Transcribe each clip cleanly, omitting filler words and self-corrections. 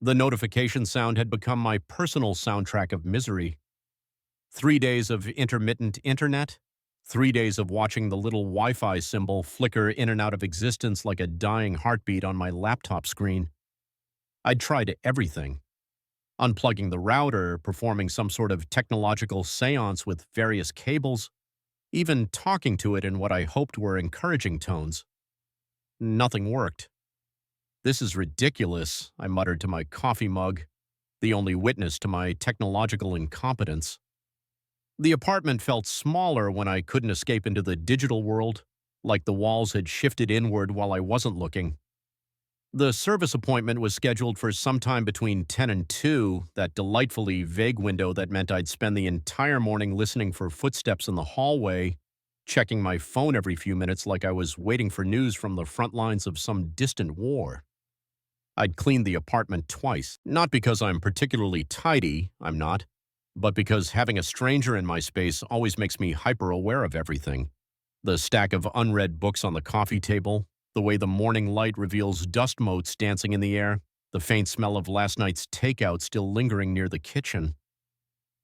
The notification sound had become my personal soundtrack of misery. 3 days of intermittent internet, 3 days of watching the little Wi-Fi symbol flicker in and out of existence like a dying heartbeat on my laptop screen. I'd tried everything. Unplugging the router, performing some sort of technological seance with various cables, even talking to it in what I hoped were encouraging tones. Nothing worked. "This is ridiculous," I muttered to my coffee mug, the only witness to my technological incompetence. The apartment felt smaller when I couldn't escape into the digital world, like the walls had shifted inward while I wasn't looking. The service appointment was scheduled for sometime between 10 and 2, that delightfully vague window that meant I'd spend the entire morning listening for footsteps in the hallway, checking my phone every few minutes like I was waiting for news from the front lines of some distant war. I'd cleaned the apartment twice, not because I'm particularly tidy, I'm not, but because having a stranger in my space always makes me hyper-aware of everything. The stack of unread books on the coffee table, the way the morning light reveals dust motes dancing in the air, the faint smell of last night's takeout still lingering near the kitchen.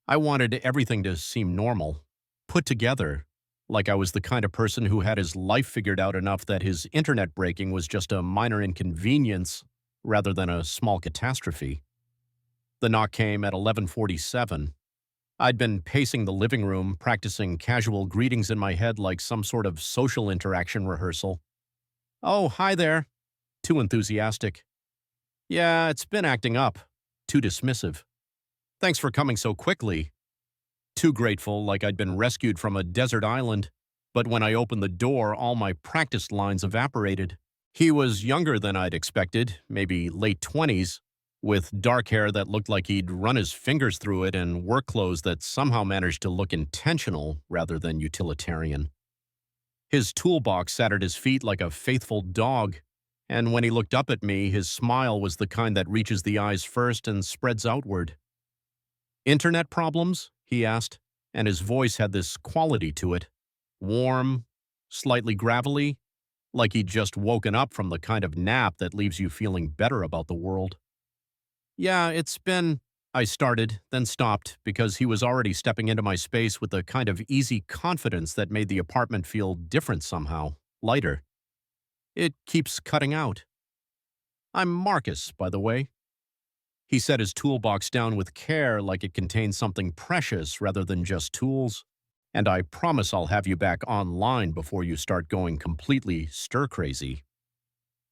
I wanted everything to seem normal, put together, like I was the kind of person who had his life figured out enough that his internet breaking was just a minor inconvenience rather than a small catastrophe. The knock came at 11:47. I'd been pacing the living room, practicing casual greetings in my head like some sort of social interaction rehearsal. "Oh, hi there." Too enthusiastic. "Yeah, it's been acting up." Too dismissive. "Thanks for coming so quickly." Too grateful, like I'd been rescued from a desert island. But when I opened the door, all my practiced lines evaporated. He was younger than I'd expected, maybe late 20s, with dark hair that looked like he'd run his fingers through it and work clothes that somehow managed to look intentional rather than utilitarian. His toolbox sat at his feet like a faithful dog, and when he looked up at me, his smile was the kind that reaches the eyes first and spreads outward. "Internet problems?" he asked, and his voice had this quality to it. Warm, slightly gravelly, like he'd just woken up from the kind of nap that leaves you feeling better about the world. "Yeah, it's been—" I started, then stopped, because he was already stepping into my space with a kind of easy confidence that made the apartment feel different somehow, lighter. "It keeps cutting out." "I'm Marcus, by the way." He set his toolbox down with care like it contained something precious rather than just tools. "And I promise I'll have you back online before you start going completely stir-crazy."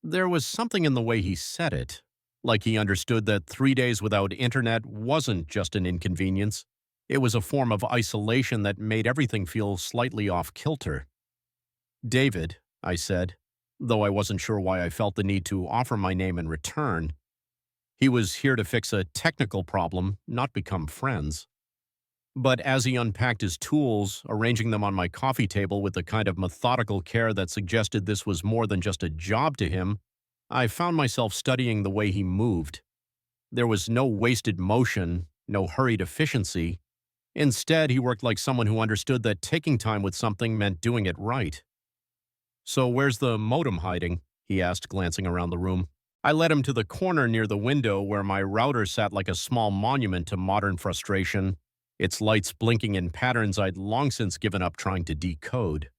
There was something in the way he said it, like he understood that 3 days without internet wasn't just an inconvenience. It was a form of isolation that made everything feel slightly off-kilter. "David," I said, though I wasn't sure why I felt the need to offer my name in return. He was here to fix a technical problem, not become friends. But as he unpacked his tools, arranging them on my coffee table with the kind of methodical care that suggested this was more than just a job to him, I found myself studying the way he moved. There was no wasted motion, no hurried efficiency. Instead, he worked like someone who understood that taking time with something meant doing it right. "So where's the modem hiding?" he asked, glancing around the room. I led him to the corner near the window where my router sat like a small monument to modern frustration, its lights blinking in patterns I'd long since given up trying to decode.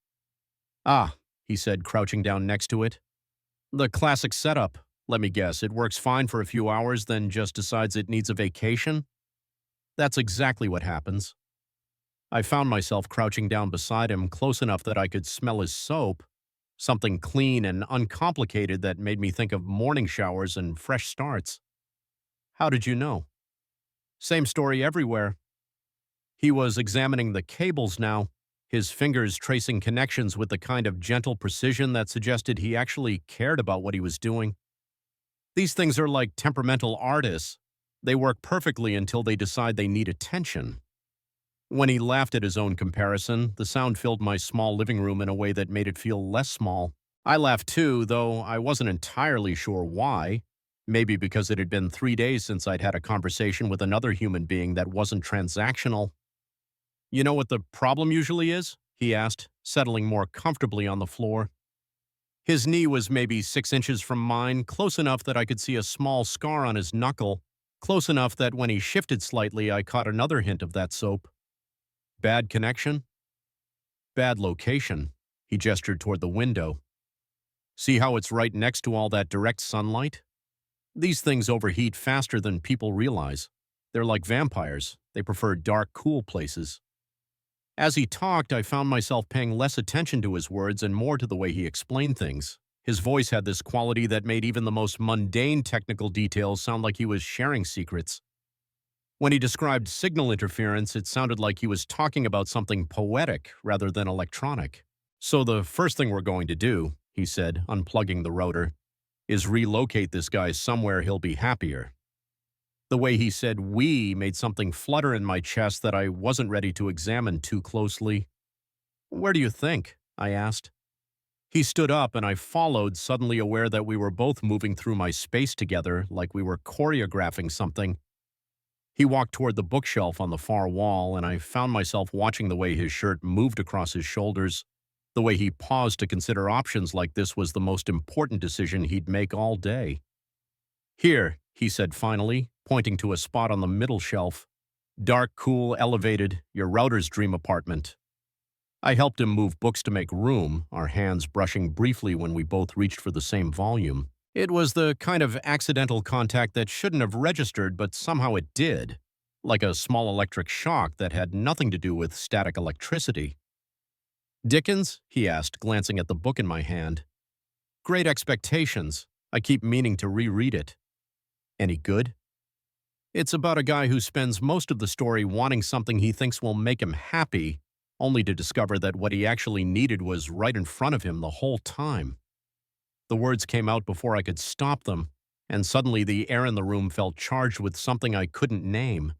"Ah," he said, crouching down next to it. "The classic setup. Let me guess, it works fine for a few hours, then just decides it needs a vacation?" That's exactly what happens. I found myself crouching down beside him close enough that I could smell his soap, something clean and uncomplicated that made me think of morning showers and fresh starts. "How did you know?" "Same story everywhere." He was examining the cables now, his fingers tracing connections with the kind of gentle precision that suggested he actually cared about what he was doing. "These things are like temperamental artists. They work perfectly until they decide they need attention." When he laughed at his own comparison, the sound filled my small living room in a way that made it feel less small. I laughed too, though I wasn't entirely sure why. Maybe because it had been 3 days since I'd had a conversation with another human being that wasn't transactional. "You know what the problem usually is?" he asked, settling more comfortably on the floor. His knee was maybe 6 inches from mine, close enough that I could see a small scar on his knuckle, close enough that when he shifted slightly, I caught another hint of that soap. Bad connection? Bad location. He gestured toward the window. See how it's right next to all that direct sunlight? These things overheat faster than people realize. They're like vampires. They prefer dark, cool places. As he talked, I found myself paying less attention to his words and more to the way he explained things. His voice had this quality that made even the most mundane technical details sound like he was sharing secrets. When he described signal interference, it sounded like he was talking about something poetic rather than electronic. So the first thing we're going to do, he said, unplugging the rotor, is relocate this guy somewhere he'll be happier. The way he said "we" made something flutter in my chest that I wasn't ready to examine too closely. Where do you think? I asked. He stood up and I followed, suddenly aware that we were both moving through my space together like we were choreographing something. He walked toward the bookshelf on the far wall, and I found myself watching the way his shirt moved across his shoulders. The way he paused to consider options like this was the most important decision he'd make all day. Here, he said finally, pointing to a spot on the middle shelf. Dark, cool, elevated, your router's dream apartment. I helped him move books to make room, our hands brushing briefly when we both reached for the same volume. It was the kind of accidental contact that shouldn't have registered, but somehow it did, like a small electric shock that had nothing to do with static electricity. Dickens? He asked, glancing at the book in my hand. Great Expectations. I keep meaning to reread it. Any good? It's about a guy who spends most of the story wanting something he thinks will make him happy, only to discover that what he actually needed was right in front of him the whole time. The words came out before I could stop them, and suddenly the air in the room felt charged with something I couldn't name.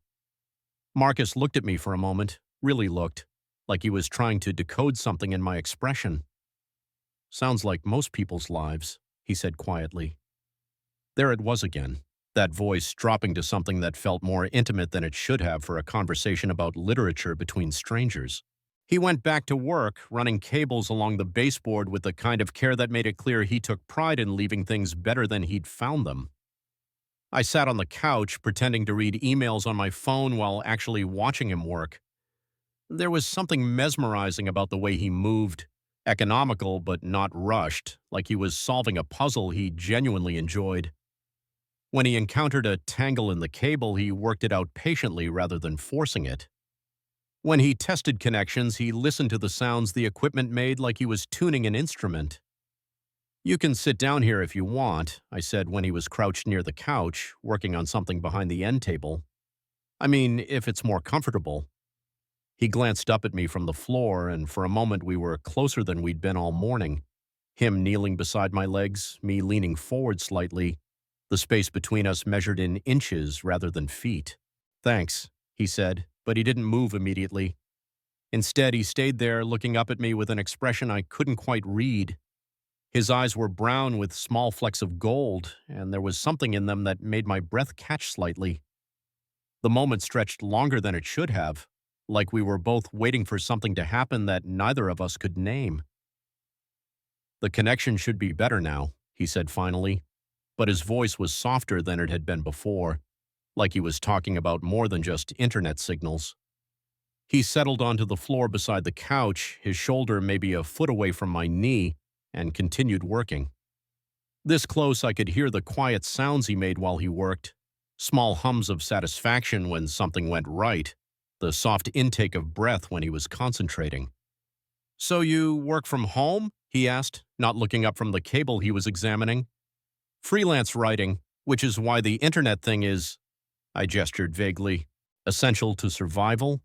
Marcus looked at me for a moment, really looked, like he was trying to decode something in my expression. Sounds like most people's lives, he said quietly. There it was again, that voice dropping to something that felt more intimate than it should have for a conversation about literature between strangers. He went back to work, running cables along the baseboard with the kind of care that made it clear he took pride in leaving things better than he'd found them. I sat on the couch, pretending to read emails on my phone while actually watching him work. There was something mesmerizing about the way he moved, economical but not rushed, like he was solving a puzzle he genuinely enjoyed. When he encountered a tangle in the cable, he worked it out patiently rather than forcing it. When he tested connections, he listened to the sounds the equipment made like he was tuning an instrument. You can sit down here if you want, I said when he was crouched near the couch, working on something behind the end table. I mean, if it's more comfortable. He glanced up at me from the floor, and for a moment we were closer than we'd been all morning. Him kneeling beside my legs, me leaning forward slightly, the space between us measured in inches rather than feet. Thanks, he said, but he didn't move immediately. Instead, he stayed there looking up at me with an expression I couldn't quite read. His eyes were brown with small flecks of gold, and there was something in them that made my breath catch slightly. The moment stretched longer than it should have, like we were both waiting for something to happen that neither of us could name. The connection should be better now, he said finally, but his voice was softer than it had been before, like he was talking about more than just internet signals. He settled onto the floor beside the couch, his shoulder maybe a foot away from my knee, and continued working. This close, I could hear the quiet sounds he made while he worked, small hums of satisfaction when something went right, the soft intake of breath when he was concentrating. So you work from home? He asked, not looking up from the cable he was examining. Freelance writing, which is why the internet thing is, I gestured vaguely, essential to survival?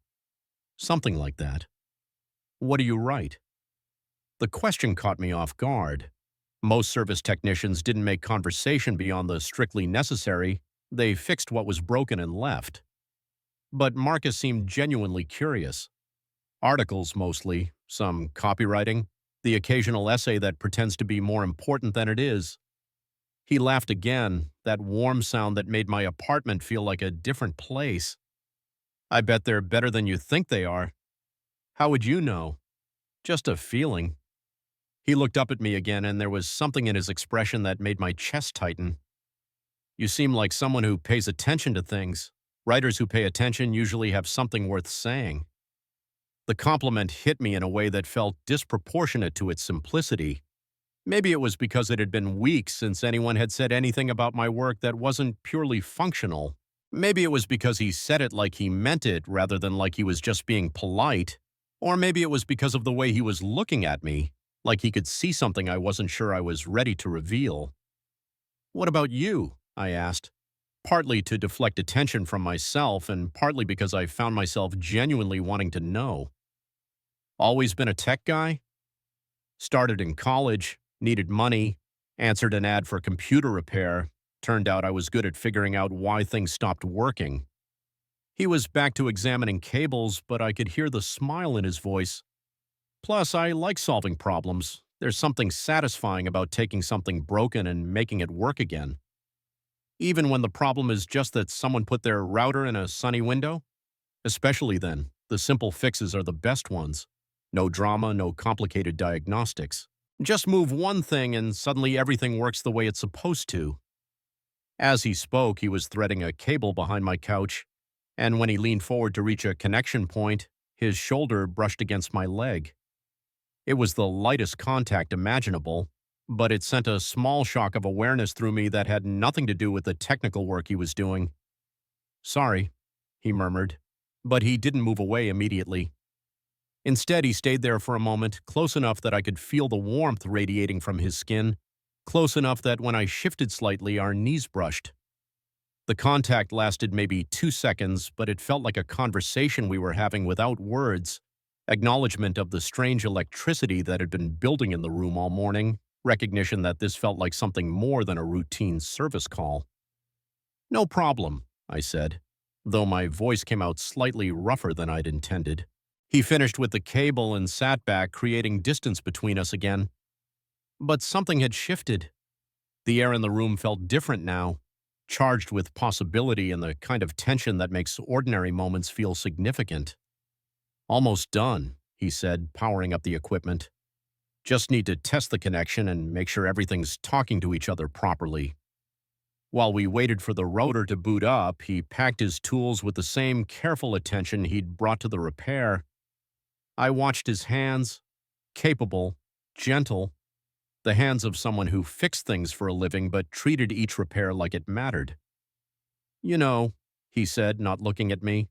Something like that. What do you write? The question caught me off guard. Most service technicians didn't make conversation beyond the strictly necessary. They fixed what was broken and left. But Marcus seemed genuinely curious. Articles mostly, some copywriting, the occasional essay that pretends to be more important than it is. He laughed again, that warm sound that made my apartment feel like a different place. I bet they're better than you think they are. How would you know? Just a feeling. He looked up at me again, and there was something in his expression that made my chest tighten. You seem like someone who pays attention to things. Writers who pay attention usually have something worth saying. The compliment hit me in a way that felt disproportionate to its simplicity. Maybe it was because it had been weeks since anyone had said anything about my work that wasn't purely functional. Maybe it was because he said it like he meant it rather than like he was just being polite. Or maybe it was because of the way he was looking at me, like he could see something I wasn't sure I was ready to reveal. "What about you?" I asked, partly to deflect attention from myself and partly because I found myself genuinely wanting to know. "Always been a tech guy? Started in college, needed money, answered an ad for computer repair. Turned out I was good at figuring out why things stopped working." He was back to examining cables, but I could hear the smile in his voice. "Plus, I like solving problems. There's something satisfying about taking something broken and making it work again. Even when the problem is just that someone put their router in a sunny window? Especially then, the simple fixes are the best ones. No drama, no complicated diagnostics. Just move one thing and suddenly everything works the way it's supposed to." As he spoke, he was threading a cable behind my couch, and when he leaned forward to reach a connection point, his shoulder brushed against my leg. It was the lightest contact imaginable, but it sent a small shock of awareness through me that had nothing to do with the technical work he was doing. "Sorry," he murmured, but he didn't move away immediately. Instead, he stayed there for a moment, close enough that I could feel the warmth radiating from his skin, close enough that when I shifted slightly, our knees brushed. The contact lasted maybe 2 seconds, but it felt like a conversation we were having without words, acknowledgement of the strange electricity that had been building in the room all morning, recognition that this felt like something more than a routine service call. "No problem," I said, though my voice came out slightly rougher than I'd intended. He finished with the cable and sat back, creating distance between us again. But something had shifted. The air in the room felt different now, charged with possibility and the kind of tension that makes ordinary moments feel significant. "Almost done," he said, powering up the equipment. "Just need to test the connection and make sure everything's talking to each other properly." While we waited for the router to boot up, he packed his tools with the same careful attention he'd brought to the repair. I watched his hands, capable, gentle, the hands of someone who fixed things for a living but treated each repair like it mattered. "You know," he said, not looking at me,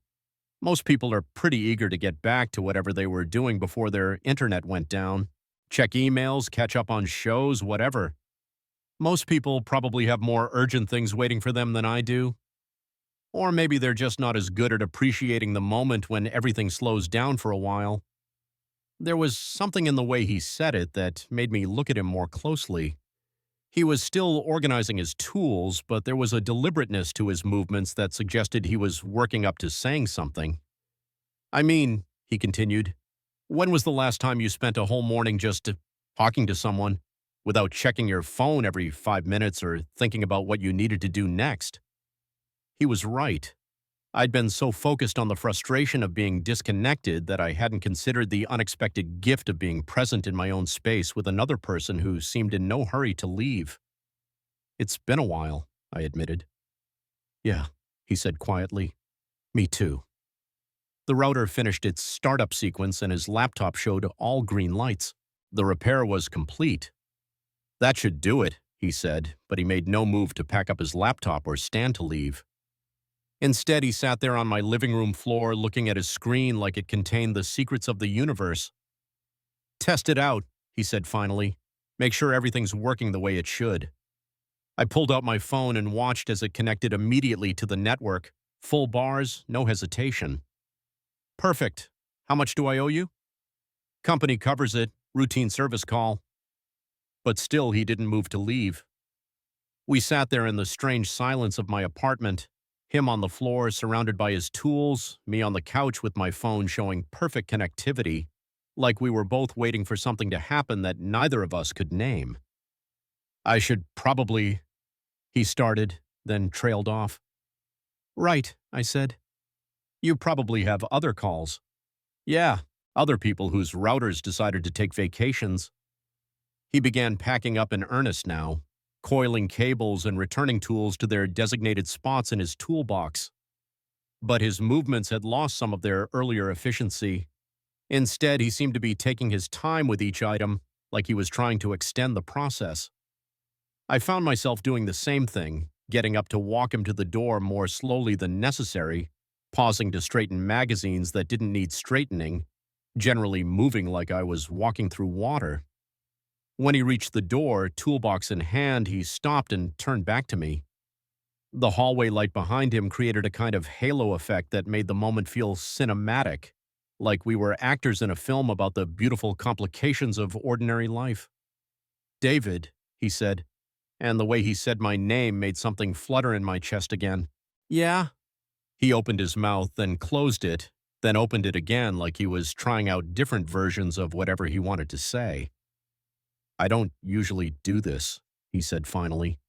"most people are pretty eager to get back to whatever they were doing before their internet went down. Check emails, catch up on shows, whatever. Most people probably have more urgent things waiting for them than I do. Or maybe they're just not as good at appreciating the moment when everything slows down for a while." There was something in the way he said it that made me look at him more closely. He was still organizing his tools, but there was a deliberateness to his movements that suggested he was working up to saying something. "I mean," he continued, "when was the last time you spent a whole morning just talking to someone without checking your phone every 5 minutes or thinking about what you needed to do next?" He was right. I'd been so focused on the frustration of being disconnected that I hadn't considered the unexpected gift of being present in my own space with another person who seemed in no hurry to leave. "It's been a while," I admitted. "Yeah," he said quietly. "Me too." The router finished its startup sequence and his laptop showed all green lights. The repair was complete. "That should do it," he said, but he made no move to pack up his laptop or stand to leave. Instead, he sat there on my living room floor looking at his screen like it contained the secrets of the universe. "Test it out," he said finally. "Make sure everything's working the way it should." I pulled out my phone and watched as it connected immediately to the network. Full bars, no hesitation. "Perfect. How much do I owe you?" "Company covers it. Routine service call." But still he didn't move to leave. We sat there in the strange silence of my apartment, him on the floor surrounded by his tools, me on the couch with my phone showing perfect connectivity, like we were both waiting for something to happen that neither of us could name. "I should probably," he started, then trailed off. "Right," I said. "You probably have other calls." "Yeah, other people whose routers decided to take vacations." He began packing up in earnest now, coiling cables and returning tools to their designated spots in his toolbox. But his movements had lost some of their earlier efficiency. Instead, he seemed to be taking his time with each item, like he was trying to extend the process. I found myself doing the same thing, getting up to walk him to the door more slowly than necessary, pausing to straighten magazines that didn't need straightening, generally moving like I was walking through water. When he reached the door, toolbox in hand, he stopped and turned back to me. The hallway light behind him created a kind of halo effect that made the moment feel cinematic, like we were actors in a film about the beautiful complications of ordinary life. "David," he said, and the way he said my name made something flutter in my chest again. "Yeah?" He opened his mouth, then closed it, then opened it again like he was trying out different versions of whatever he wanted to say. "I don't usually do this," he said finally.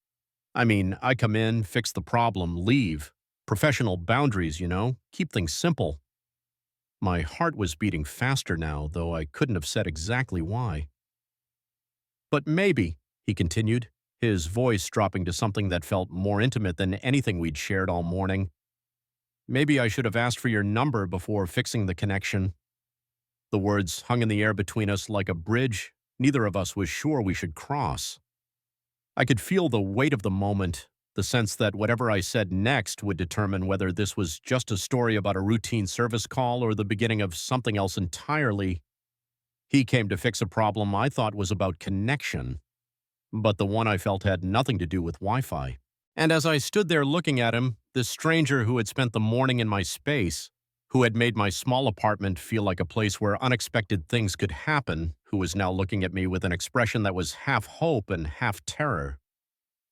"I mean, I come in, fix the problem, leave. Professional boundaries, you know, keep things simple." My heart was beating faster now, though I couldn't have said exactly why. "But maybe," he continued, his voice dropping to something that felt more intimate than anything we'd shared all morning, "maybe I should have asked for your number before fixing the connection." The words hung in the air between us like a bridge neither of us was sure we should cross. I could feel the weight of the moment, the sense that whatever I said next would determine whether this was just a story about a routine service call or the beginning of something else entirely. He came to fix a problem I thought was about connection, but the one I felt had nothing to do with Wi-Fi. And as I stood there looking at him, this stranger who had spent the morning in my space, who had made my small apartment feel like a place where unexpected things could happen, who was now looking at me with an expression that was half hope and half terror,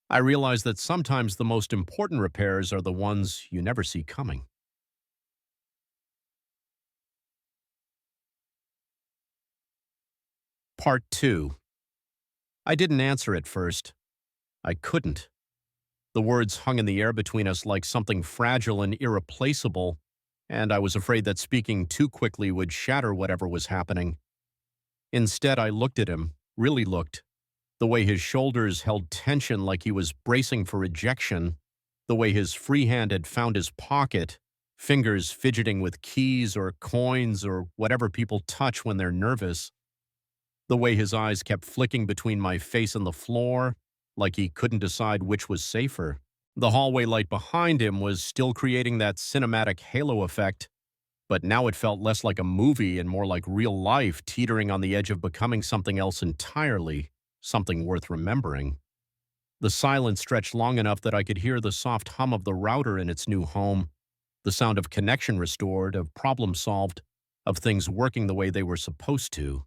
I realized that sometimes the most important repairs are the ones you never see coming. Part 2. I didn't answer at first. I couldn't. The words hung in the air between us like something fragile and irreplaceable, and I was afraid that speaking too quickly would shatter whatever was happening. Instead, I looked at him, really looked. The way his shoulders held tension like he was bracing for ejection, the way his free hand had found his pocket, fingers fidgeting with keys or coins or whatever people touch when they're nervous, the way his eyes kept flicking between my face and the floor, like he couldn't decide which was safer. The hallway light behind him was still creating that cinematic halo effect, but now it felt less like a movie and more like real life teetering on the edge of becoming something else entirely, something worth remembering. The silence stretched long enough that I could hear the soft hum of the router in its new home, the sound of connection restored, of problem solved, of things working the way they were supposed to.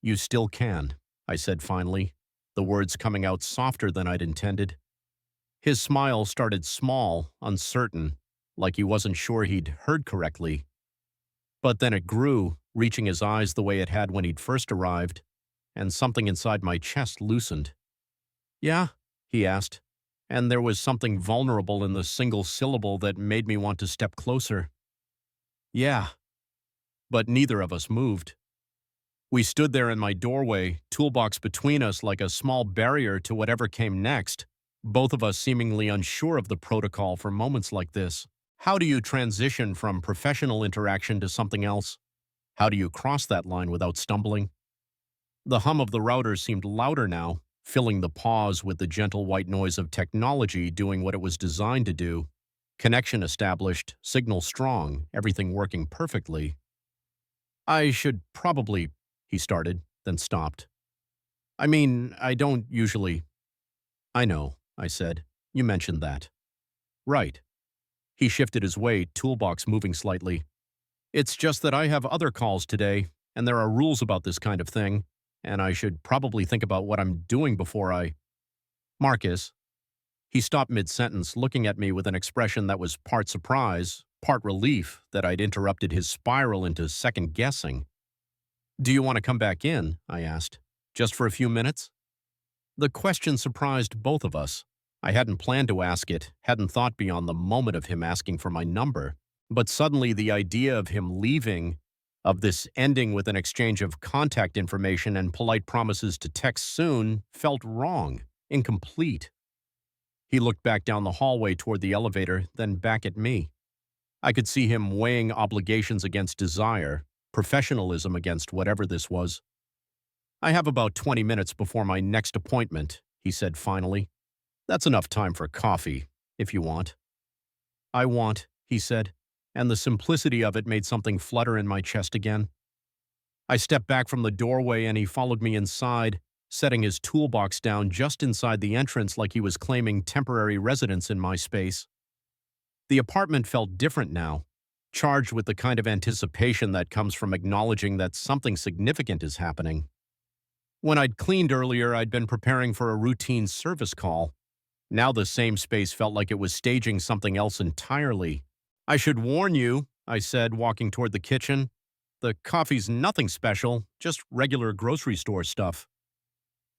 "You still can," I said finally, the words coming out softer than I'd intended. His smile started small, uncertain, like he wasn't sure he'd heard correctly. But then it grew, reaching his eyes the way it had when he'd first arrived, and something inside my chest loosened. "Yeah?" he asked, and there was something vulnerable in the single syllable that made me want to step closer. "Yeah." But neither of us moved. We stood there in my doorway, toolbox between us like a small barrier to whatever came next, both of us seemingly unsure of the protocol for moments like this. How do you transition from professional interaction to something else? How do you cross that line without stumbling? The hum of the router seemed louder now, filling the pause with the gentle white noise of technology doing what it was designed to do. Connection established, signal strong, everything working perfectly. "I should probably," he started, then stopped. "I mean, I don't usually—" "I know," I said. "You mentioned that." "Right." He shifted his weight, toolbox moving slightly. "It's just that I have other calls today, and there are rules about this kind of thing, and I should probably think about what I'm doing before I—" "Marcus." He stopped mid-sentence, looking at me with an expression that was part surprise, part relief that I'd interrupted his spiral into second-guessing. "Do you want to come back in?" I asked. "Just for a few minutes?" The question surprised both of us. I hadn't planned to ask it, hadn't thought beyond the moment of him asking for my number. But suddenly the idea of him leaving, of this ending with an exchange of contact information and polite promises to text soon felt wrong, incomplete. He looked back down the hallway toward the elevator, then back at me. I could see him weighing obligations against desire, professionalism against whatever this was. I have about 20 minutes before my next appointment, he said finally. That's enough time for coffee, if you want. I want, he said, and the simplicity of it made something flutter in my chest again. I stepped back from the doorway and he followed me inside, setting his toolbox down just inside the entrance like he was claiming temporary residence in my space. The apartment felt different now, charged with the kind of anticipation that comes from acknowledging that something significant is happening. When I'd cleaned earlier, I'd been preparing for a routine service call. Now the same space felt like it was staging something else entirely. I should warn you, I said, walking toward the kitchen. The coffee's nothing special, just regular grocery store stuff.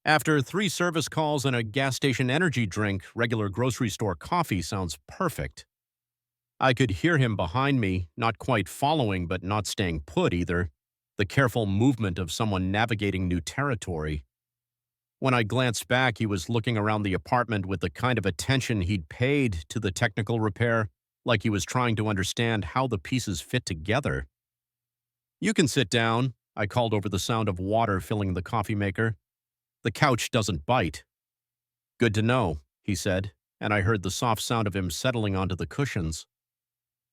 After 3 service calls and a gas station energy drink, regular grocery store coffee sounds perfect. I could hear him behind me, not quite following but not staying put either, the careful movement of someone navigating new territory. When I glanced back, he was looking around the apartment with the kind of attention he'd paid to the technical repair, like he was trying to understand how the pieces fit together. You can sit down, I called over the sound of water filling the coffee maker. The couch doesn't bite. Good to know, he said, and I heard the soft sound of him settling onto the cushions.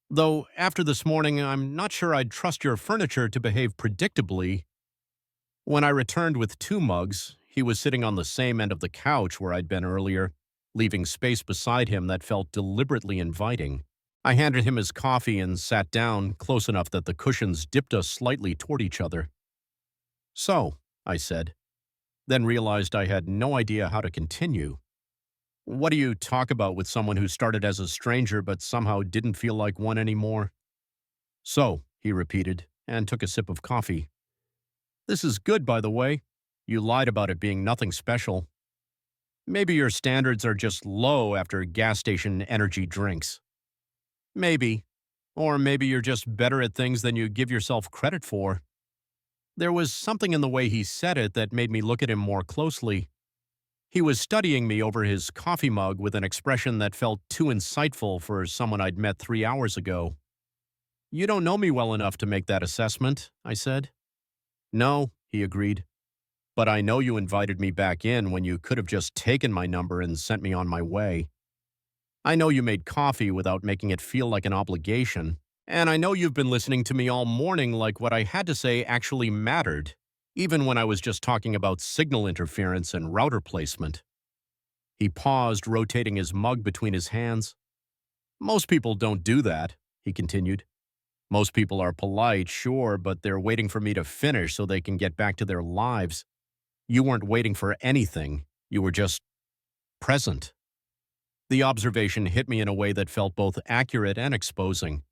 Though after this morning, I'm not sure I'd trust your furniture to behave predictably. When I returned with 2 mugs, he was sitting on the same end of the couch where I'd been earlier, leaving space beside him that felt deliberately inviting. I handed him his coffee and sat down, close enough that the cushions dipped us slightly toward each other. So, I said, then realized I had no idea how to continue. What do you talk about with someone who started as a stranger but somehow didn't feel like one anymore? So, he repeated, and took a sip of coffee. This is good, by the way. You lied about it being nothing special. Maybe your standards are just low after gas station energy drinks. Maybe. Or maybe you're just better at things than you give yourself credit for. There was something in the way he said it that made me look at him more closely. He was studying me over his coffee mug with an expression that felt too insightful for someone I'd met 3 hours ago. You don't know me well enough to make that assessment, I said. No, he agreed. But I know you invited me back in when you could have just taken my number and sent me on my way. I know you made coffee without making it feel like an obligation. And I know you've been listening to me all morning like what I had to say actually mattered, even when I was just talking about signal interference and router placement. He paused, rotating his mug between his hands. Most people don't do that, he continued. Most people are polite, sure, but they're waiting for me to finish so they can get back to their lives. You weren't waiting for anything. You were just present. The observation hit me in a way that felt both accurate and exposing.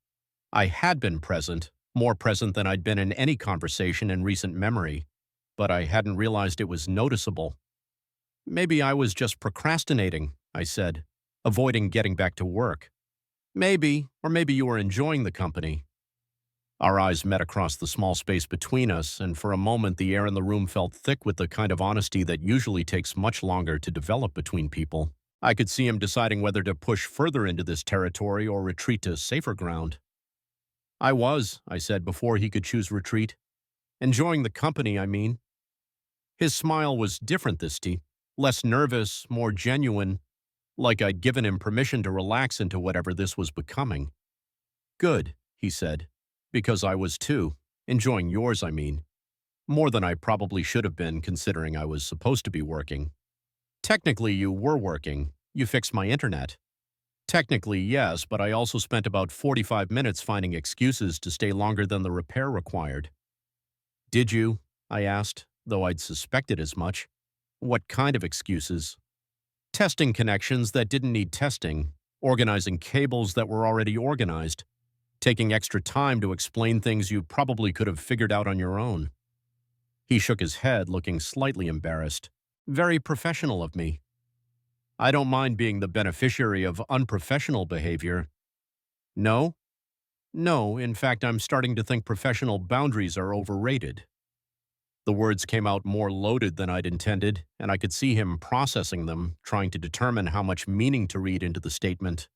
I had been present, more present than I'd been in any conversation in recent memory, but I hadn't realized it was noticeable. Maybe I was just procrastinating, I said, avoiding getting back to work. Maybe, or maybe you were enjoying the company. Our eyes met across the small space between us, and for a moment the air in the room felt thick with the kind of honesty that usually takes much longer to develop between people. I could see him deciding whether to push further into this territory or retreat to safer ground. I said before he could choose retreat. Enjoying the company, I mean. His smile was different this time, less nervous, more genuine, like I'd given him permission to relax into whatever this was becoming. Good, he said, because I was too. Enjoying yours, I mean. More than I probably should have been, considering I was supposed to be working. Technically, you were working. You fixed my internet. Technically, yes, but I also spent about 45 minutes finding excuses to stay longer than the repair required. Did you? I asked, though I'd suspected as much. What kind of excuses? Testing connections that didn't need testing, organizing cables that were already organized, taking extra time to explain things you probably could have figured out on your own. He shook his head, looking slightly embarrassed. Very professional of me. I don't mind being the beneficiary of unprofessional behavior. No? No, in fact, I'm starting to think professional boundaries are overrated. The words came out more loaded than I'd intended, and I could see him processing them, trying to determine how much meaning to read into the statement.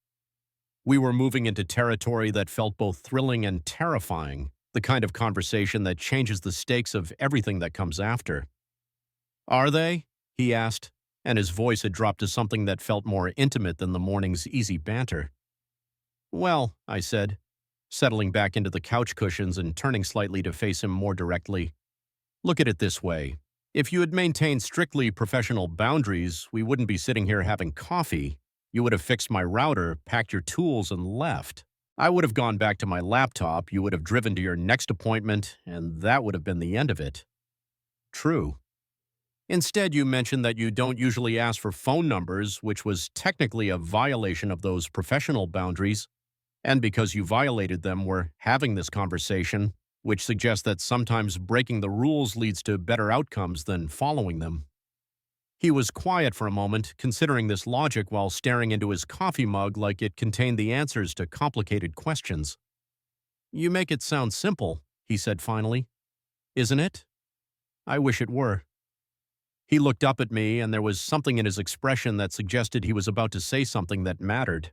We were moving into territory that felt both thrilling and terrifying, the kind of conversation that changes the stakes of everything that comes after. Are they? He asked, and his voice had dropped to something that felt more intimate than the morning's easy banter. Well, I said, settling back into the couch cushions and turning slightly to face him more directly. Look at it this way. If you had maintained strictly professional boundaries, we wouldn't be sitting here having coffee. You would have fixed my router, packed your tools, and left. I would have gone back to my laptop, you would have driven to your next appointment, and that would have been the end of it. True. Instead, you mentioned that you don't usually ask for phone numbers, which was technically a violation of those professional boundaries, and because you violated them, we're having this conversation, which suggests that sometimes breaking the rules leads to better outcomes than following them. He was quiet for a moment, considering this logic while staring into his coffee mug like it contained the answers to complicated questions. You make it sound simple, he said finally. Isn't it? I wish it were. He looked up at me, and there was something in his expression that suggested he was about to say something that mattered.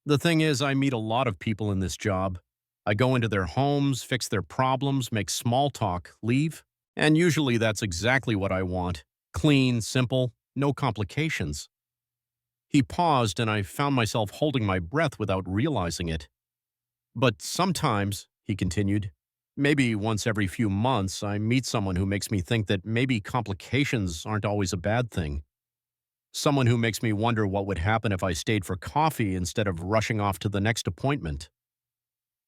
The thing is, I meet a lot of people in this job. I go into their homes, fix their problems, make small talk, leave, and usually that's exactly what I want. Clean, simple, no complications. He paused, and I found myself holding my breath without realizing it. But sometimes, he continued, maybe once every few months, I meet someone who makes me think that maybe complications aren't always a bad thing. Someone who makes me wonder what would happen if I stayed for coffee instead of rushing off to the next appointment.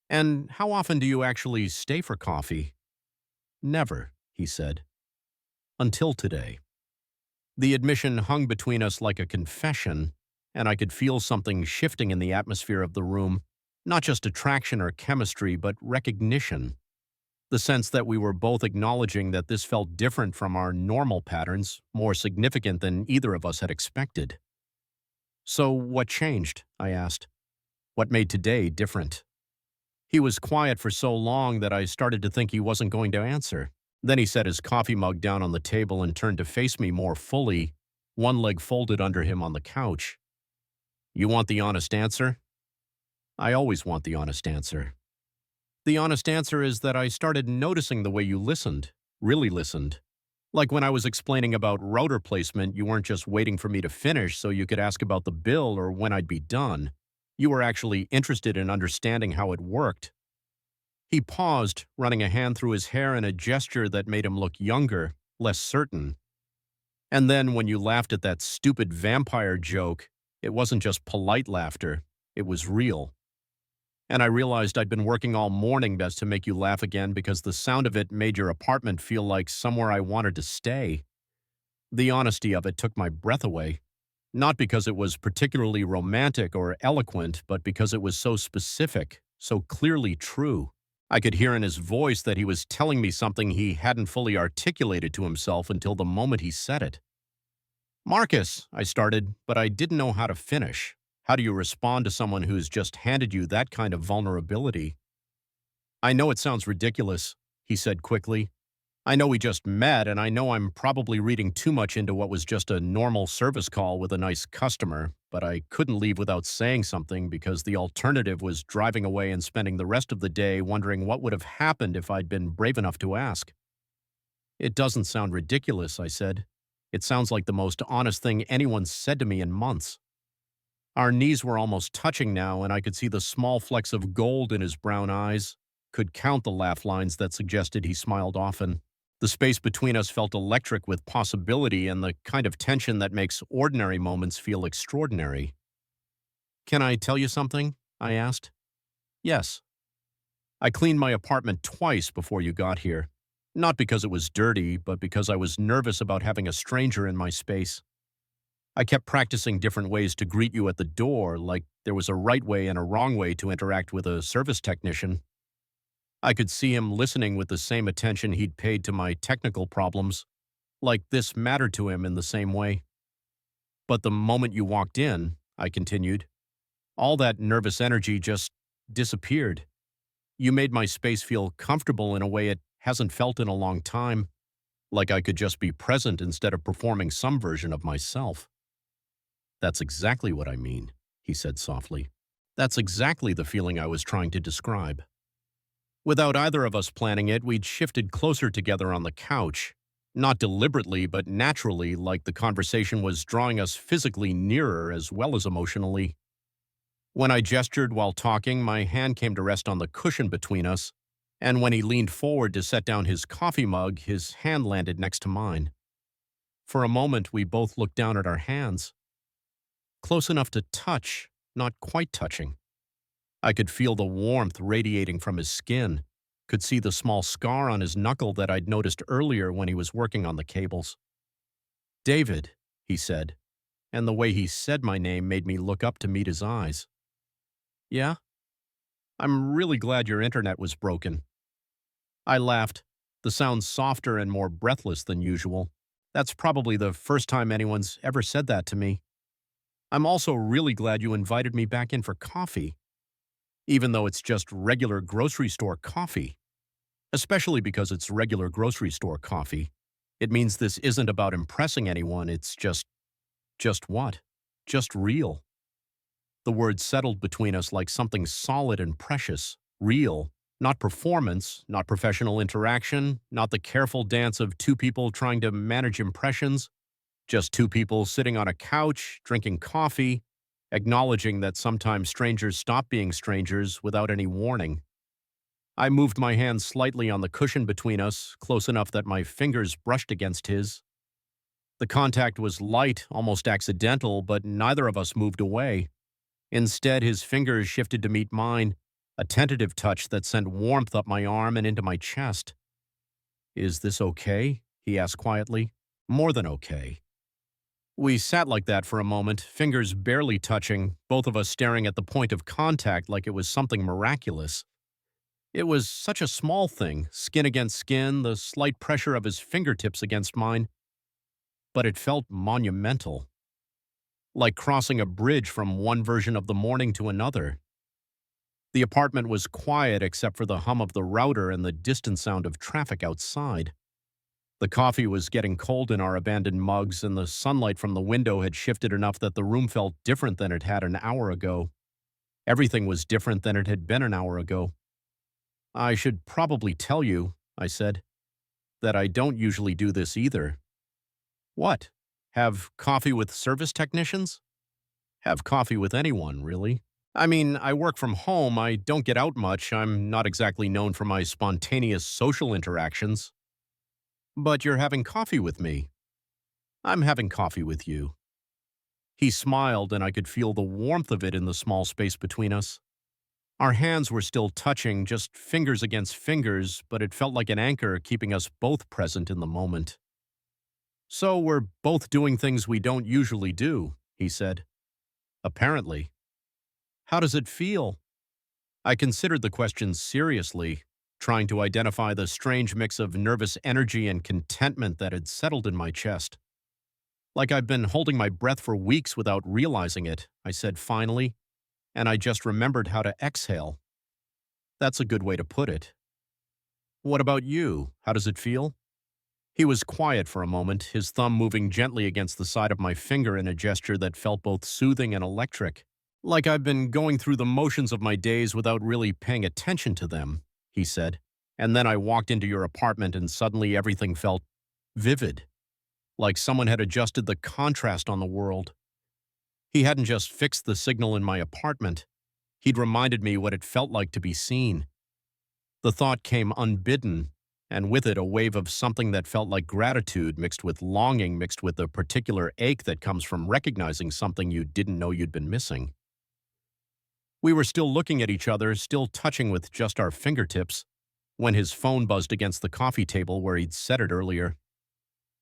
And how often do you actually stay for coffee? Never, he said. Until today. The admission hung between us like a confession, and I could feel something shifting in the atmosphere of the room, not just attraction or chemistry, but recognition. The sense that we were both acknowledging that this felt different from our normal patterns, more significant than either of us had expected. So what changed? I asked. What made today different? He was quiet for so long that I started to think he wasn't going to answer. Then he set his coffee mug down on the table and turned to face me more fully, one leg folded under him on the couch. You want the honest answer? I always want the honest answer. The honest answer is that I started noticing the way you listened, really listened. Like when I was explaining about router placement, you weren't just waiting for me to finish so you could ask about the bill or when I'd be done. You were actually interested in understanding how it worked. He paused, running a hand through his hair in a gesture that made him look younger, less certain. And then when you laughed at that stupid vampire joke, it wasn't just polite laughter, it was real. And I realized I'd been working all morning best to make you laugh again because the sound of it made your apartment feel like somewhere I wanted to stay. The honesty of it took my breath away. Not because it was particularly romantic or eloquent, but because it was so specific, so clearly true. I could hear in his voice that he was telling me something he hadn't fully articulated to himself until the moment he said it. Marcus, I started, but I didn't know how to finish. How do you respond to someone who's just handed you that kind of vulnerability? I know it sounds ridiculous, he said quickly. I know we just met, and I know I'm probably reading too much into what was just a normal service call with a nice customer, but I couldn't leave without saying something because the alternative was driving away and spending the rest of the day wondering what would have happened if I'd been brave enough to ask. It doesn't sound ridiculous, I said. It sounds like the most honest thing anyone's said to me in months. Our knees were almost touching now, and I could see the small flecks of gold in his brown eyes, could count the laugh lines that suggested he smiled often. The space between us felt electric with possibility and the kind of tension that makes ordinary moments feel extraordinary. Can I tell you something? I asked. Yes. I cleaned my apartment twice before you got here. Not because it was dirty, but because I was nervous about having a stranger in my space. I kept practicing different ways to greet you at the door, like there was a right way and a wrong way to interact with a service technician. I could see him listening with the same attention he'd paid to my technical problems, like this mattered to him in the same way. But the moment you walked in, I continued, all that nervous energy just disappeared. You made my space feel comfortable in a way it hasn't felt in a long time, like I could just be present instead of performing some version of myself. That's exactly what I mean, he said softly. That's exactly the feeling I was trying to describe. Without either of us planning it, we'd shifted closer together on the couch, not deliberately, but naturally, like the conversation was drawing us physically nearer as well as emotionally. When I gestured while talking, my hand came to rest on the cushion between us, and when he leaned forward to set down his coffee mug, his hand landed next to mine. For a moment, we both looked down at our hands, close enough to touch, not quite touching. I could feel the warmth radiating from his skin, could see the small scar on his knuckle that I'd noticed earlier when he was working on the cables. David, he said, and the way he said my name made me look up to meet his eyes. Yeah? I'm really glad your internet was broken. I laughed, the sound softer and more breathless than usual. That's probably the first time anyone's ever said that to me. I'm also really glad you invited me back in for coffee, even though it's just regular grocery store coffee. Especially because it's regular grocery store coffee. It means this isn't about impressing anyone, it's just what? Just real. The words settled between us like something solid and precious, real, not performance, not professional interaction, not the careful dance of two people trying to manage impressions, just two people sitting on a couch, drinking coffee, acknowledging that sometimes strangers stop being strangers without any warning. I moved my hand slightly on the cushion between us, close enough that my fingers brushed against his. The contact was light, almost accidental, but neither of us moved away. Instead, his fingers shifted to meet mine, a tentative touch that sent warmth up my arm and into my chest. Is this okay? He asked quietly. More than okay. We sat like that for a moment, fingers barely touching, both of us staring at the point of contact like it was something miraculous. It was such a small thing, skin against skin, the slight pressure of his fingertips against mine, but it felt monumental. Like crossing a bridge from one version of the morning to another. The apartment was quiet except for the hum of the router and the distant sound of traffic outside. The coffee was getting cold in our abandoned mugs, and the sunlight from the window had shifted enough that the room felt different than it had an hour ago. Everything was different than it had been an hour ago. I should probably tell you, I said, that I don't usually do this either. What? Have coffee with service technicians? Have coffee with anyone, really. I mean, I work from home, I don't get out much, I'm not exactly known for my spontaneous social interactions. But you're having coffee with me. I'm having coffee with you. He smiled, and I could feel the warmth of it in the small space between us. Our hands were still touching, just fingers against fingers, but it felt like an anchor keeping us both present in the moment. So we're both doing things we don't usually do, he said. Apparently. How does it feel? I considered the question seriously, trying to identify the strange mix of nervous energy and contentment that had settled in my chest. Like I've been holding my breath for weeks without realizing it, I said finally, and I just remembered how to exhale. That's a good way to put it. What about you? How does it feel? He was quiet for a moment, his thumb moving gently against the side of my finger in a gesture that felt both soothing and electric. Like I've been going through the motions of my days without really paying attention to them, he said. And then I walked into your apartment and suddenly everything felt vivid. Like someone had adjusted the contrast on the world. He hadn't just fixed the signal in my apartment. He'd reminded me what it felt like to be seen. The thought came unbidden, and with it a wave of something that felt like gratitude mixed with longing mixed with the particular ache that comes from recognizing something you didn't know you'd been missing. We were still looking at each other, still touching with just our fingertips, when his phone buzzed against the coffee table where he'd set it earlier.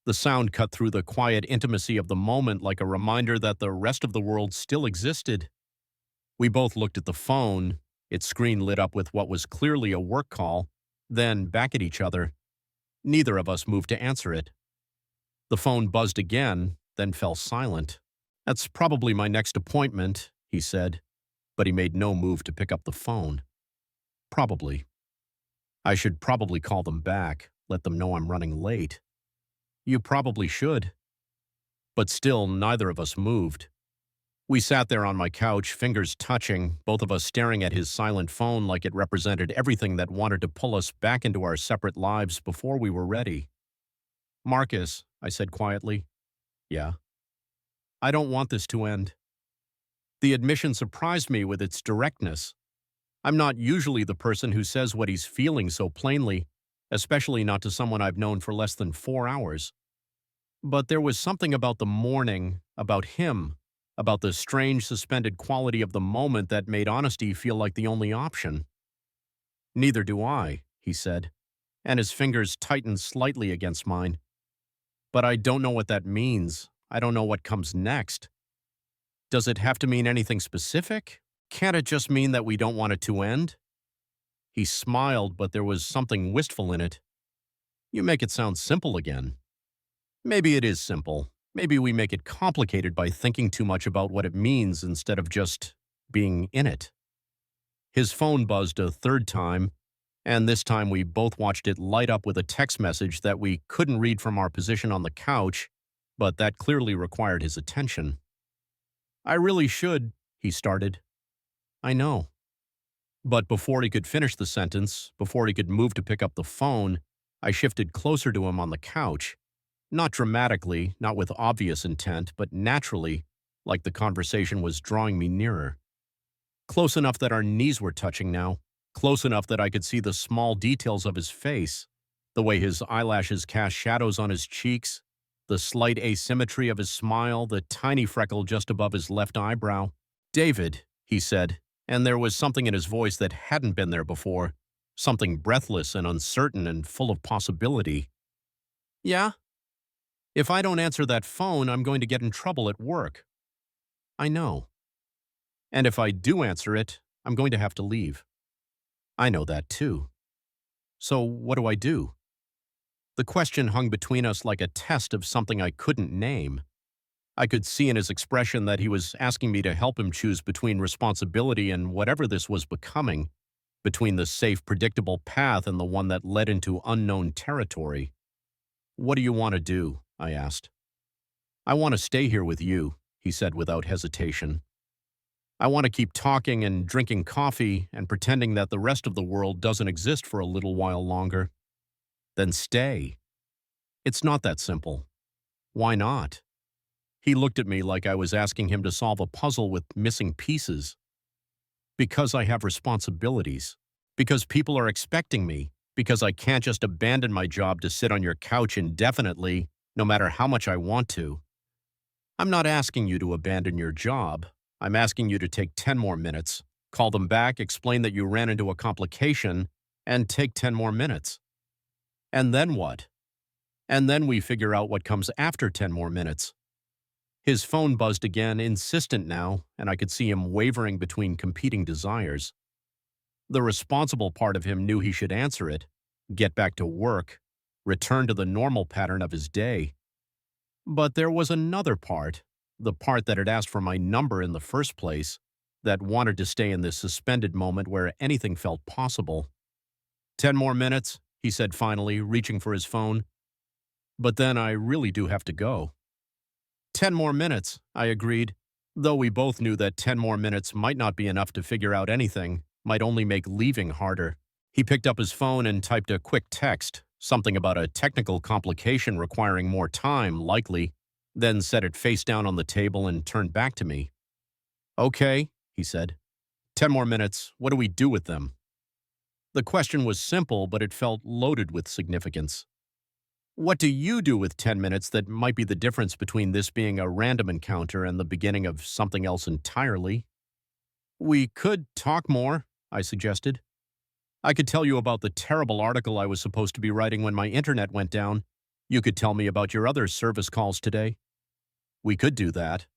The sound cut through the quiet intimacy of the moment like a reminder that the rest of the world still existed. We both looked at the phone, its screen lit up with what was clearly a work call, then back at each other. Neither of us moved to answer it. The phone buzzed again, then fell silent. That's probably my next appointment, he said. but he made no move to pick up the phone. Probably. I should probably call them back, let them know I'm running late. You probably should. But still, neither of us moved. We sat there on my couch, fingers touching, both of us staring at his silent phone like it represented everything that wanted to pull us back into our separate lives before we were ready. Marcus, I said quietly. Yeah. I don't want this to end. The admission surprised me with its directness. I'm not usually the person who says what he's feeling so plainly, especially not to someone I've known for less than 4 hours. But there was something about the morning, about him, about the strange suspended quality of the moment that made honesty feel like the only option. Neither do I, he said, and his fingers tightened slightly against mine. But I don't know what that means. I don't know what comes next. Does it have to mean anything specific? Can't it just mean that we don't want it to end? He smiled, but there was something wistful in it. You make it sound simple again. Maybe it is simple. Maybe we make it complicated by thinking too much about what it means instead of just being in it. His phone buzzed a third time, and this time we both watched it light up with a text message that we couldn't read from our position on the couch, but that clearly required his attention. I really should, he started. I know. But before he could finish the sentence, before he could move to pick up the phone, I shifted closer to him on the couch. Not dramatically, not with obvious intent, but naturally, like the conversation was drawing me nearer. Close enough that our knees were touching now, close enough that I could see the small details of his face, the way his eyelashes cast shadows on his cheeks, the slight asymmetry of his smile, the tiny freckle just above his left eyebrow. David, he said, and there was something in his voice that hadn't been there before, something breathless and uncertain and full of possibility. Yeah? If I don't answer that phone, I'm going to get in trouble at work. I know. And if I do answer it, I'm going to have to leave. I know that too. So what do I do? The question hung between us like a test of something I couldn't name. I could see in his expression that he was asking me to help him choose between responsibility and whatever this was becoming, between the safe, predictable path and the one that led into unknown territory. What do you want to do? I asked. I want to stay here with you, he said without hesitation. I want to keep talking and drinking coffee and pretending that the rest of the world doesn't exist for a little while longer. Then stay. It's not that simple. Why not? He looked at me like I was asking him to solve a puzzle with missing pieces. Because I have responsibilities. Because people are expecting me. Because I can't just abandon my job to sit on your couch indefinitely, no matter how much I want to. I'm not asking you to abandon your job. I'm asking you to take 10 more minutes, call them back, explain that you ran into a complication, and take 10 more minutes. And then what? And then we figure out what comes after 10 more minutes. His phone buzzed again, insistent now, and I could see him wavering between competing desires. The responsible part of him knew he should answer it, get back to work, return to the normal pattern of his day. But there was another part, the part that had asked for my number in the first place, that wanted to stay in this suspended moment where anything felt possible. 10 more minutes, he said finally, reaching for his phone. But then I really do have to go. 10 more minutes, I agreed, though we both knew that 10 more minutes might not be enough to figure out anything, might only make leaving harder. He picked up his phone and typed a quick text, something about a technical complication requiring more time, likely, then set it face down on the table and turned back to me. Okay, he said. 10 more minutes. What do we do with them? The question was simple, but it felt loaded with significance. What do you do with 10 minutes that might be the difference between this being a random encounter and the beginning of something else entirely? We could talk more, I suggested. I could tell you about the terrible article I was supposed to be writing when my internet went down. You could tell me about your other service calls today. We could do that.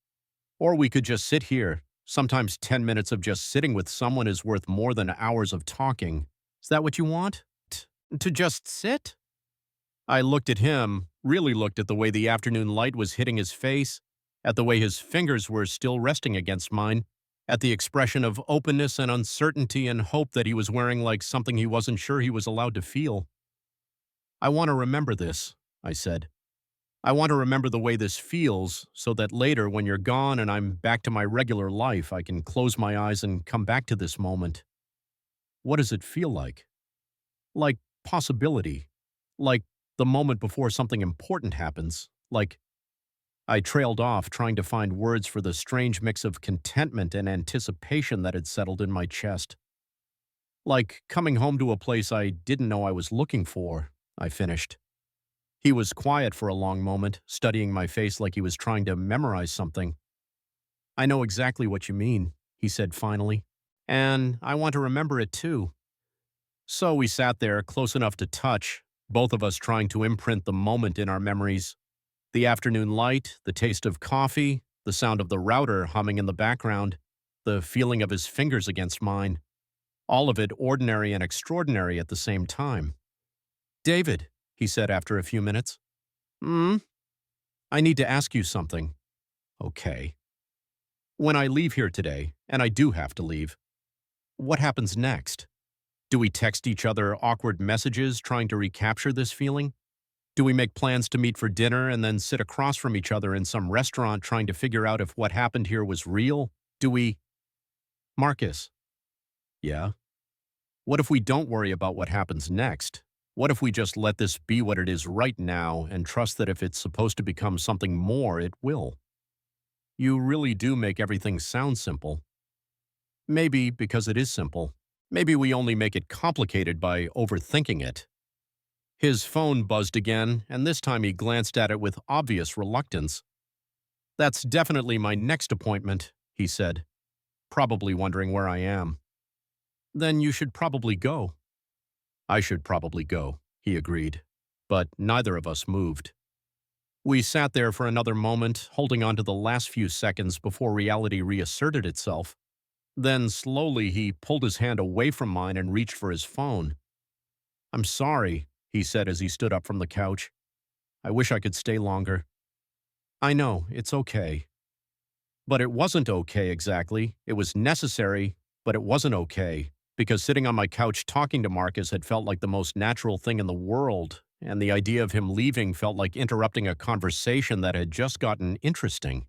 Or we could just sit here. Sometimes 10 minutes of just sitting with someone is worth more than hours of talking. Is that what you want? To just sit? I looked at him, really looked at the way the afternoon light was hitting his face, at the way his fingers were still resting against mine, at the expression of openness and uncertainty and hope that he was wearing like something he wasn't sure he was allowed to feel. I want to remember this, I said. I want to remember the way this feels so that later, when you're gone and I'm back to my regular life, I can close my eyes and come back to this moment. What does it feel like? Like possibility. Like the moment before something important happens. Like I trailed off, trying to find words for the strange mix of contentment and anticipation that had settled in my chest. Like coming home to a place I didn't know I was looking for, I finished. He was quiet for a long moment, studying my face like he was trying to memorize something. I know exactly what you mean, he said finally. And I want to remember it too. So we sat there, close enough to touch, both of us trying to imprint the moment in our memories. The afternoon light, the taste of coffee, the sound of the router humming in the background, the feeling of his fingers against mine. All of it ordinary and extraordinary at the same time. David, he said after a few minutes. Hmm? I need to ask you something. Okay. When I leave here today, and I do have to leave, what happens next? Do we text each other awkward messages trying to recapture this feeling? Do we make plans to meet for dinner and then sit across from each other in some restaurant trying to figure out if what happened here was real? Do we… Marcus. Yeah? What if we don't worry about what happens next? What if we just let this be what it is right now and trust that if it's supposed to become something more, it will? You really do make everything sound simple. Maybe because it is simple. Maybe we only make it complicated by overthinking it. His phone buzzed again, and this time he glanced at it with obvious reluctance. That's definitely my next appointment, he said, probably wondering where I am. Then you should probably go. I should probably go, he agreed, but neither of us moved. We sat there for another moment, holding on to the last few seconds before reality reasserted itself. Then slowly he pulled his hand away from mine and reached for his phone. I'm sorry, he said as he stood up from the couch. I wish I could stay longer. I know, it's okay. But it wasn't okay exactly. It was necessary, but it wasn't okay, because sitting on my couch talking to Marcus had felt like the most natural thing in the world, and the idea of him leaving felt like interrupting a conversation that had just gotten interesting.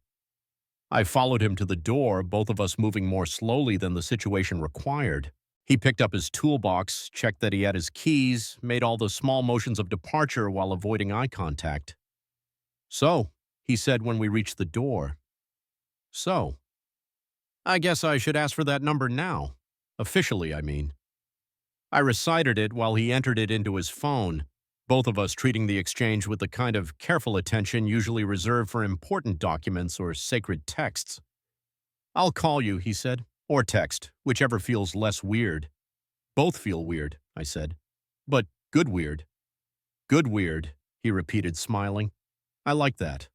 I followed him to the door, both of us moving more slowly than the situation required. He picked up his toolbox, checked that he had his keys, made all the small motions of departure while avoiding eye contact. So, he said when we reached the door. So, I guess I should ask for that number now. Officially, I mean. I recited it while he entered it into his phone, both of us treating the exchange with the kind of careful attention usually reserved for important documents or sacred texts. I'll call you, he said, or text, whichever feels less weird. Both feel weird, I said. But good weird. Good weird, he repeated, smiling. I like that.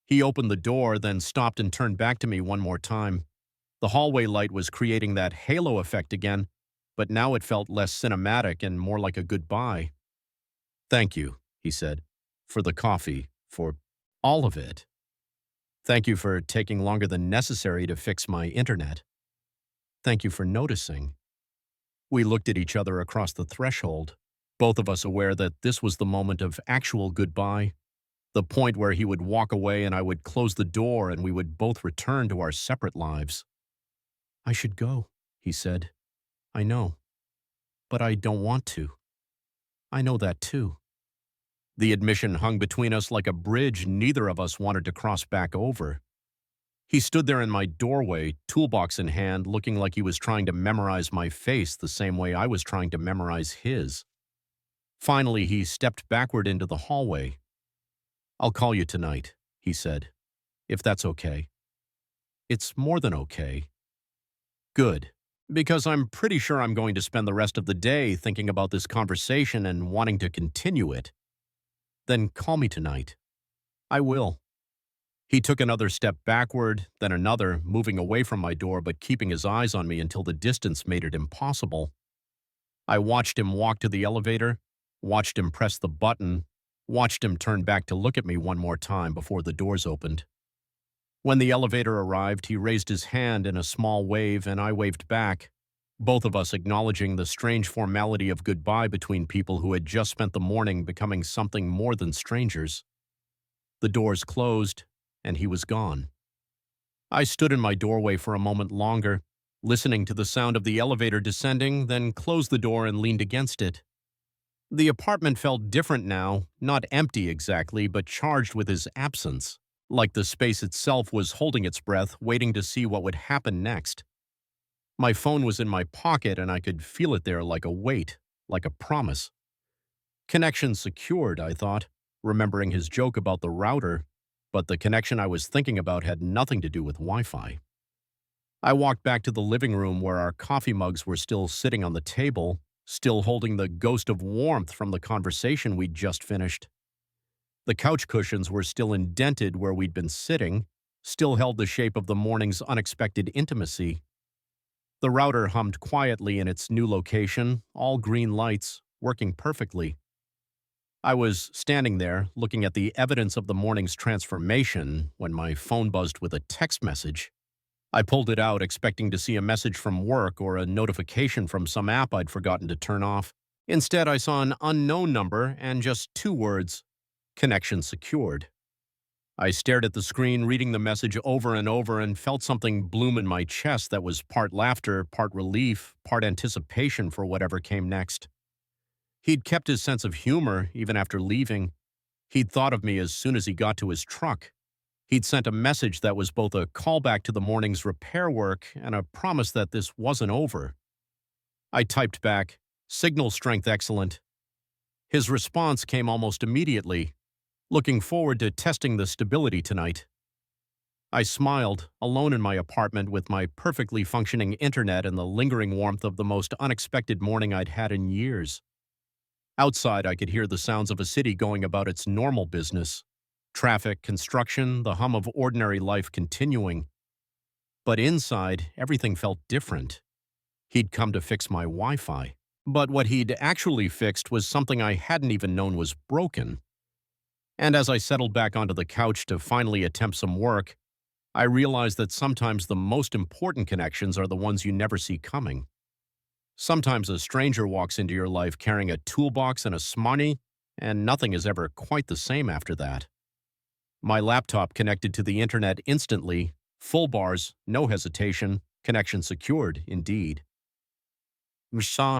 He opened the door, then stopped and turned back to me one more time. The hallway light was creating that halo effect again, but now it felt less cinematic and more like a goodbye. Thank you, he said, for the coffee, for all of it. Thank you for taking longer than necessary to fix my internet. Thank you for noticing. We looked at each other across the threshold, both of us aware that this was the moment of actual goodbye, the point where he would walk away and I would close the door and we would both return to our separate lives. I should go, he said. I know. But I don't want to. I know that too. The admission hung between us like a bridge neither of us wanted to cross back over. He stood there in my doorway, toolbox in hand, looking like he was trying to memorize my face the same way I was trying to memorize his. Finally, he stepped backward into the hallway. I'll call you tonight, he said, if that's okay. It's more than okay. Good, because I'm pretty sure I'm going to spend the rest of the day thinking about this conversation and wanting to continue it. Then call me tonight. I will. He took another step backward, then another, moving away from my door but keeping his eyes on me until the distance made it impossible. I watched him walk to the elevator, watched him press the button, watched him turn back to look at me one more time before the doors opened. When the elevator arrived, he raised his hand in a small wave, and I waved back, both of us acknowledging the strange formality of goodbye between people who had just spent the morning becoming something more than strangers. The doors closed, and he was gone. I stood in my doorway for a moment longer, listening to the sound of the elevator descending, then closed the door and leaned against it. The apartment felt different now, not empty exactly, but charged with his absence, like the space itself was holding its breath, waiting to see what would happen next. My phone was in my pocket, and I could feel it there like a weight, like a promise. Connection secured, I thought, remembering his joke about the router, but the connection I was thinking about had nothing to do with Wi-Fi. I walked back to the living room where our coffee mugs were still sitting on the table, still holding the ghost of warmth from the conversation we'd just finished. The couch cushions were still indented where we'd been sitting, still held the shape of the morning's unexpected intimacy. The router hummed quietly in its new location, all green lights, working perfectly. I was standing there, looking at the evidence of the morning's transformation, when my phone buzzed with a text message. I pulled it out, expecting to see a message from work or a notification from some app I'd forgotten to turn off. Instead, I saw an unknown number and just two words: connection secured. I stared at the screen, reading the message over and over, and felt something bloom in my chest that was part laughter, part relief, part anticipation for whatever came next. He'd kept his sense of humor even after leaving. He'd thought of me as soon as he got to his truck. He'd sent a message that was both a callback to the morning's repair work and a promise that this wasn't over. I typed back, "Signal strength excellent." His response came almost immediately, "Looking forward to testing the stability tonight." I smiled, alone in my apartment with my perfectly functioning internet and the lingering warmth of the most unexpected morning I'd had in years. Outside, I could hear the sounds of a city going about its normal business. Traffic, construction, the hum of ordinary life continuing. But inside, everything felt different. He'd come to fix my Wi-Fi. But what he'd actually fixed was something I hadn't even known was broken. And as I settled back onto the couch to finally attempt some work, I realized that sometimes the most important connections are the ones you never see coming. Sometimes a stranger walks into your life carrying a toolbox and a smarty, and nothing is ever quite the same after that. My laptop connected to the internet instantly, full bars, no hesitation, connection secured, indeed. Mshan